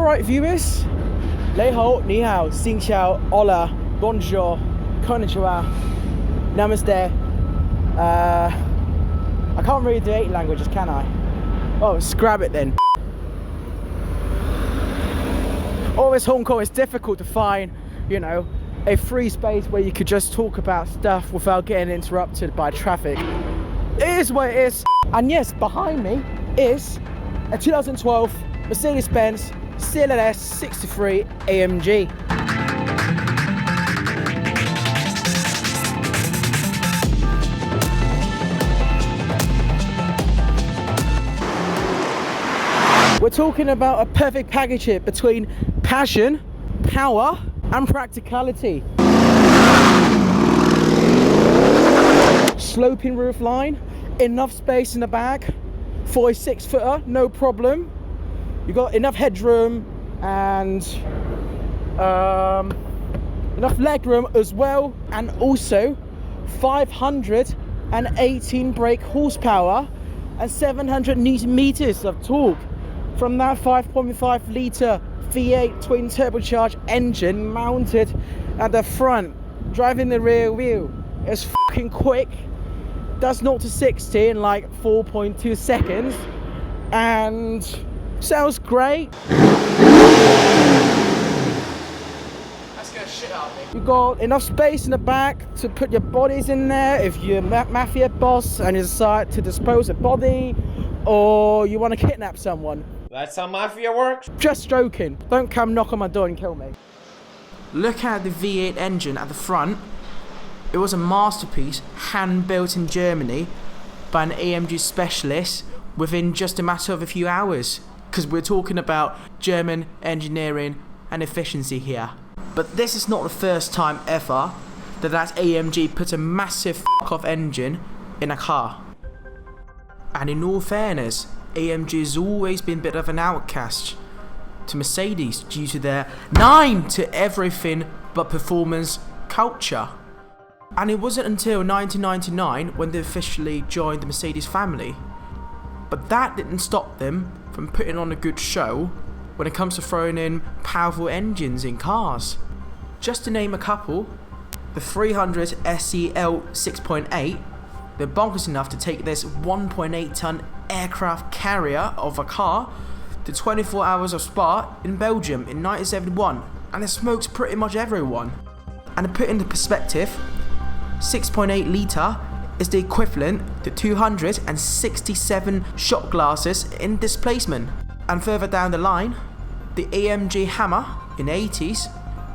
Alright viewers, Lei Ho, Ni Hao, Xin Chao, Hola, Bonjour, Konnichiwa, Namaste. I can't read the 8 languages, can I? Oh, scrap it then. Always Hong Kong, it's difficult to find, you know, a free space where you could just talk about stuff without getting interrupted by traffic. It is what it is. And yes, behind me is a 2012 Mercedes-Benz CLS63 AMG. We're talking about a perfect package here between passion, power, and practicality. Sloping roofline, enough space in the back for a 6-footer, no problem. You've got enough headroom and enough legroom as well, and also 518 brake horsepower and 700 newton meters of torque from that 5.5 litre V8 twin turbocharged engine mounted at the front, driving the rear wheel. It's fucking quick, does 0 to 60 in like 4.2 seconds, and sounds great. Let's get shit out of me. You've got enough space in the back to put your bodies in there if you're a mafia boss and you decide to dispose of body, or you want to kidnap someone. That's how mafia works? Just joking. Don't come knock on my door and kill me. Look at the V8 engine at the front. It was a masterpiece, hand-built in Germany by an AMG specialist within just a matter of a few hours. Because we're talking about German engineering and efficiency here. But this is not the first time ever that AMG put a massive f***-off engine in a car. And in all fairness, AMG has always been a bit of an outcast to Mercedes due to their 9 to everything but performance culture. And it wasn't until 1999 when they officially joined the Mercedes family. But that didn't stop them from putting on a good show when it comes to throwing in powerful engines in cars. Just to name a couple, the 300 SEL 6.8, they're bonkers enough to take this 1.8 ton aircraft carrier of a car to 24 hours of Spa in Belgium in 1971, and it smokes pretty much everyone. And to put into perspective, 6.8 litre is the equivalent to 267 shot glasses in displacement. And further down the line, the AMG Hammer in the 80s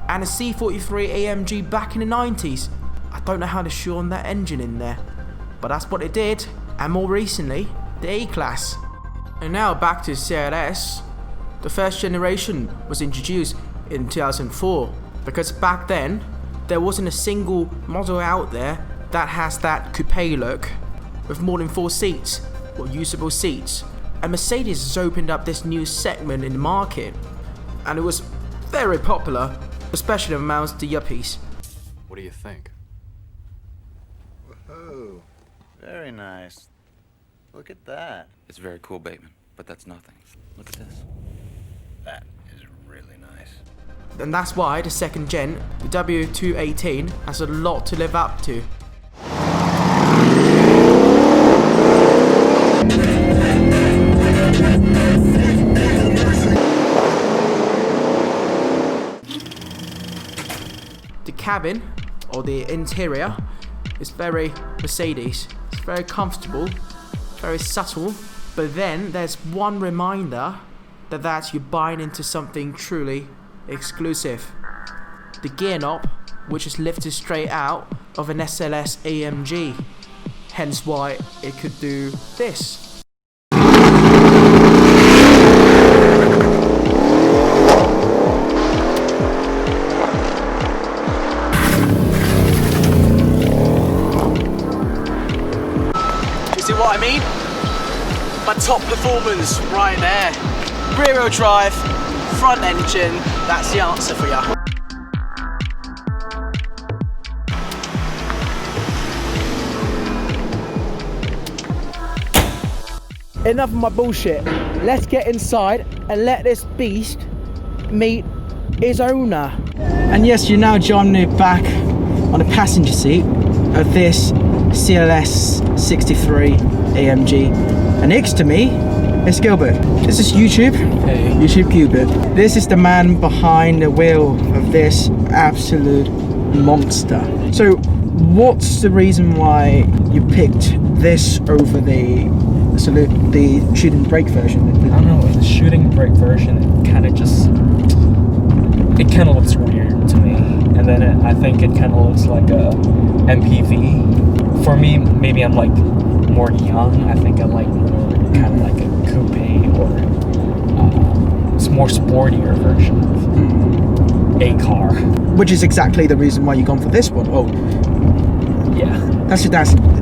and a C43 AMG back in the 90s. I don't know how to shorten that engine in there, but that's what it did. And more recently, the A-Class. And now back to CLS. The first generation was introduced in 2004 because back then there wasn't a single model out there that has that coupe look with more than 4 seats or usable seats. And Mercedes has opened up this new segment in the market, and it was very popular, especially amongst the yuppies. What do you think? Whoa, very nice. Look at that. It's very cool, Bateman, but that's nothing. Look at this. That is really nice. And that's why the second gen, the W218, has a lot to live up to. The cabin, or the interior, is very Mercedes. It's very comfortable, very subtle, but then there's one reminder that you're buying into something truly exclusive. The gear knob, which is lifted straight out of an SLS AMG, hence why it could do this. You see what I mean? My top performance right there. Rear wheel drive, front engine, that's the answer for ya. Enough of my bullshit. Let's get inside and let this beast meet his owner. And yes, you're now joining me back on the passenger seat of this CLS63 AMG. And next to me is Gilbert. This is YouTube. Hey. YouTube Gilbert. This is the man behind the wheel of this absolute monster. So, what's the reason why you picked this over the shooting brake version? I don't know, the shooting brake version, it kind of looks weird to me. And then I think it kind of looks like a MPV. For me, maybe I'm like more young. I think I like more kind of like a coupe or it's more sportier version of a car. Which is exactly the reason why you've gone for this one. Oh, yeah. This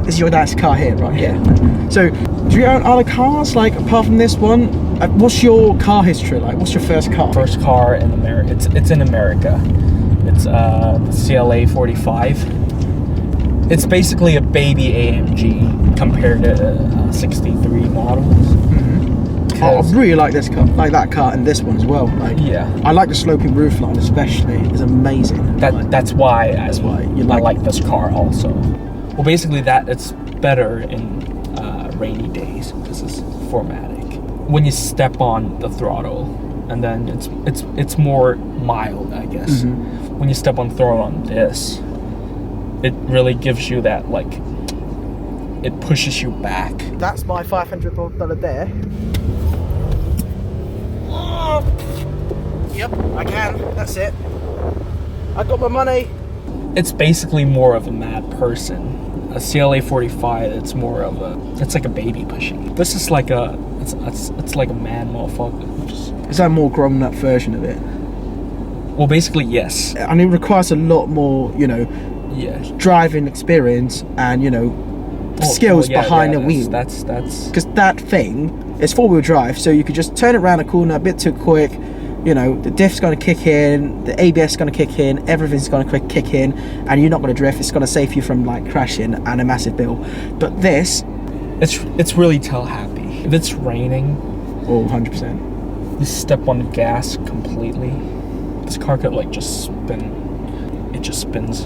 is your dad's car here, right? Yeah. So, do you own other cars, like, apart from this one? What's your car history like? What's your first car? First car in America. It's in America. It's the CLA45. It's basically a baby AMG compared to 63 models. Oh, I really like this car, like that car, and this one as well. Like, yeah. I like the sloping roofline, especially. It's amazing. That's why I like like this car also. Well, basically it's better in rainy days because it's 4MATIC. When you step on the throttle, and then it's more mild, I guess. When you step on the throttle on this, it really gives you that, like, it pushes you back. That's my $500 there. Yep, I can. That's it. I got my money. It's basically more of a mad person. A CLA45, it's more of it's like a baby pushing. This is like it's like a mad motherfucker. Is that a more grown up version of it? Well, basically, yes. And it requires a lot more, Yeah. driving experience and, skills behind the wheel. That's because that thing is four-wheel drive, so you could just turn it around a corner a bit too quick. The diff's going to kick in, the ABS is going to kick in, everything's going to kick in, and you're not going to drift. It's going to save you from, like, crashing and a massive bill. But this, it's really tail happy. If it's raining, 100%. You step on the gas completely. This car could, like, just spin. It just spins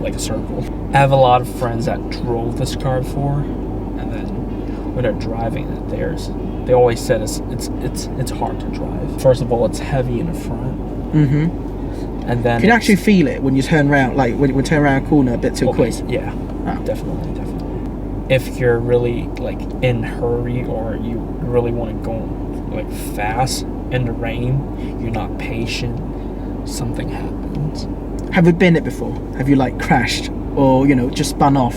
like a circle. I have a lot of friends that drove this car before, and then when they're driving it, they always said it's hard to drive. First of all, it's heavy in the front. And then you can actually feel it when you turn around, like when you turn around a corner a bit too quick. Yeah, definitely. If you're really, like, in a hurry or you really want to go, like, fast in the rain, you're not patient, something happens. Have you been it before? Have you, like, crashed or just spun off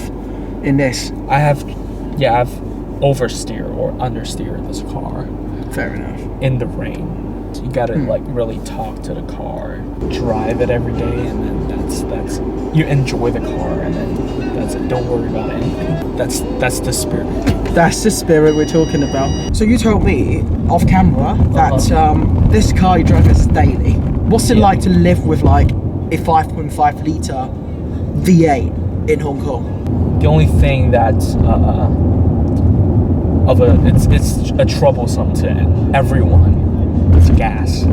in this? I've oversteer or understeer this car. Fair enough. In the rain. So you gotta like really talk to the car, drive it every day, and then that's you enjoy the car, and then that's it. Don't worry about anything. That's the spirit. That's the spirit we're talking about. So you told me off camera that this car you drive this daily. What's it like to live with, like, a 5.5 litre V8 in Hong Kong? The only thing that's it's a troublesome to everyone. It's gas.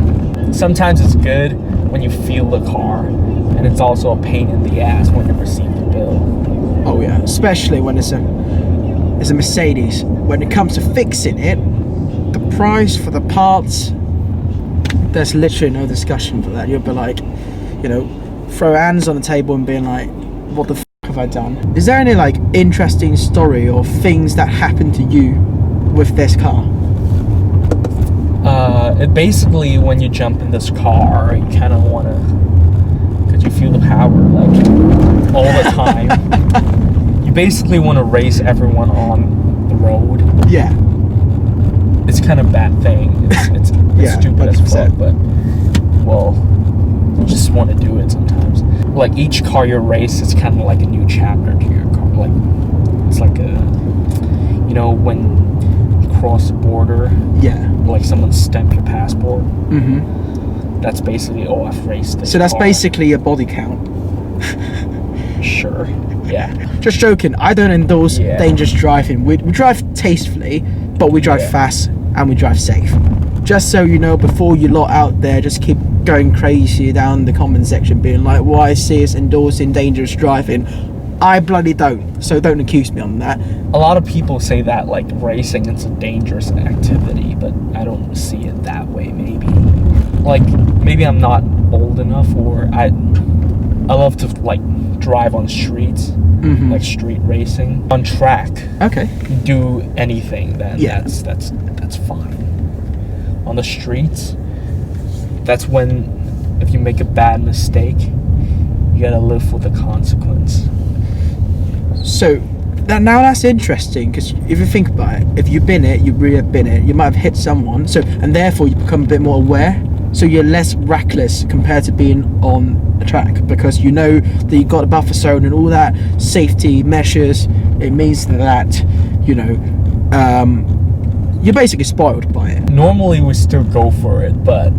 Sometimes it's good when you feel the car, and it's also a pain in the ass when you receive the bill. Oh yeah, especially when it's a Mercedes. When it comes to fixing it, the price for the parts, there's literally no discussion for that. You'll be like, throw hands on the table and being like, what the f have I done? Is there any, like, interesting story or things that happened to you with this car? It basically, when you jump in this car, you kind of want to, because you feel the power, like, all the time. You basically want to race everyone on the road. Yeah. It's kind of a bad thing. It's yeah, stupid 100%. as fuck, but, well, you just want to do it sometimes. Like, each car you race is kind of like a new chapter to your car. Like, it's like when you cross the border, like someone stamped your passport. That's basically, I've raced this. So that's car. basically a body count. Sure. Yeah. Just joking. I don't endorse dangerous driving. We drive tastefully, but we drive fast and we drive safe. just so you know, before you lot out there just keep going crazy down the comment section being like, why is CS endorsing dangerous driving? I bloody don't, so don't accuse me on that. A lot of people say that like racing is a dangerous activity, but I don't see it that way. Maybe I'm not old enough, or I love to like drive on streets, like street racing on track. Okay. Do anything, then yeah, that's fine. On the streets, that's when if you make a bad mistake, you gotta live with the consequence. So now that's interesting, because if you think about it, if you've been it, you really have been it, you might have hit someone, so, and therefore you become a bit more aware, so you're less reckless compared to being on a track, because you know that you've got a buffer zone and all that safety measures. It means that, you know, you're basically spoiled by it. Normally we still go for it, but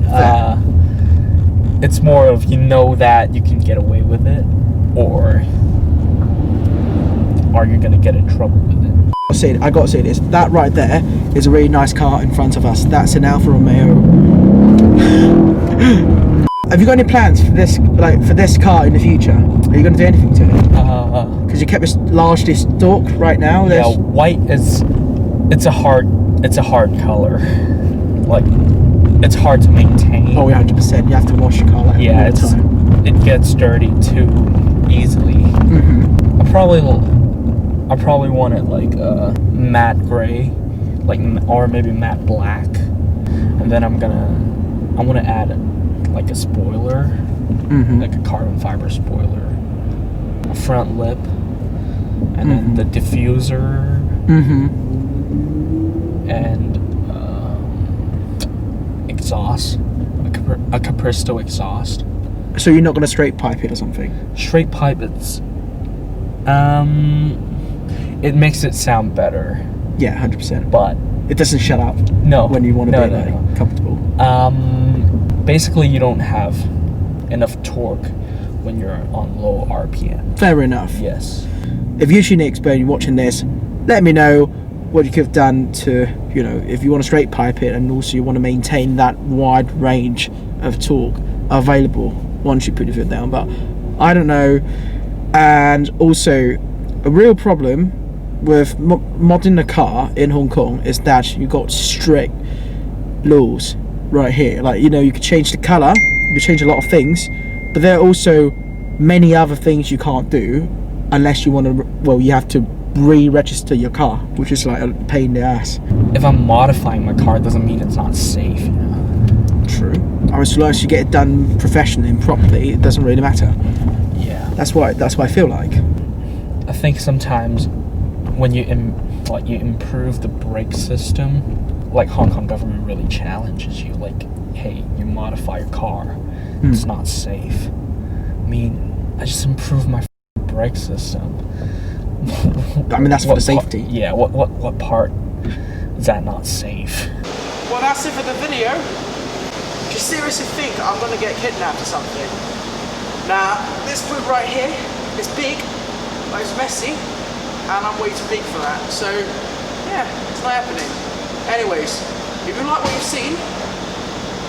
it's more of, you know, that you can get away with it, or are you gonna get in trouble with it? I gotta say this, that right there is a really nice car in front of us. That's an Alfa Romeo. Have you got any plans for this, like for this car in the future? Are you gonna do anything to it? Because you kept it largely stock right now. Yeah, white is it's a hard color. Like, it's hard to maintain. Oh, 100%. You have to wash your car like yeah, all the time. It gets dirty too easily. I probably want it like matte gray, like, or maybe matte black, and then I'm gonna add like a spoiler, like a carbon fiber spoiler, a front lip, and then the diffuser, and exhaust, a Capristo exhaust. So you're not gonna straight pipe it or something? Straight pipe, it's it makes it sound better. Yeah, 100%. But it doesn't shut up. No. When you want to be comfortable. Basically, you don't have enough torque when you're on low RPM. Fair enough. Yes. If you're an expert and you're watching this, let me know what you could have done to, you know, if you want to straight pipe it and also you want to maintain that wide range of torque available once you put your foot down. But I don't know. And also, a real problem with modding a car in Hong Kong is that you got strict laws right here. Like, you know, you could change the color, you could change a lot of things, but there are also many other things you can't do unless you want to, well, you have to re-register your car, which is like a pain in the ass. If I'm modifying my car, it doesn't mean it's not safe, you know? True. I mean, as long as you get it done professionally and properly, it doesn't really matter. Yeah. That's what I feel like. I think sometimes when you improve the brake system, like Hong Kong government really challenges you, like, hey, you modify your car, it's not safe. I mean, I just improved my brake system. I mean, that's for the safety. Yeah, what part is that not safe? Well, that's it for the video. Do you seriously think I'm gonna get kidnapped or something? Now, this boot right here is big, but it's messy, and I'm way too big for that. So, yeah, it's not happening. Anyways, if you like what you've seen,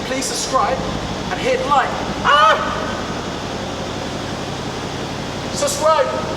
please subscribe and hit like. Subscribe!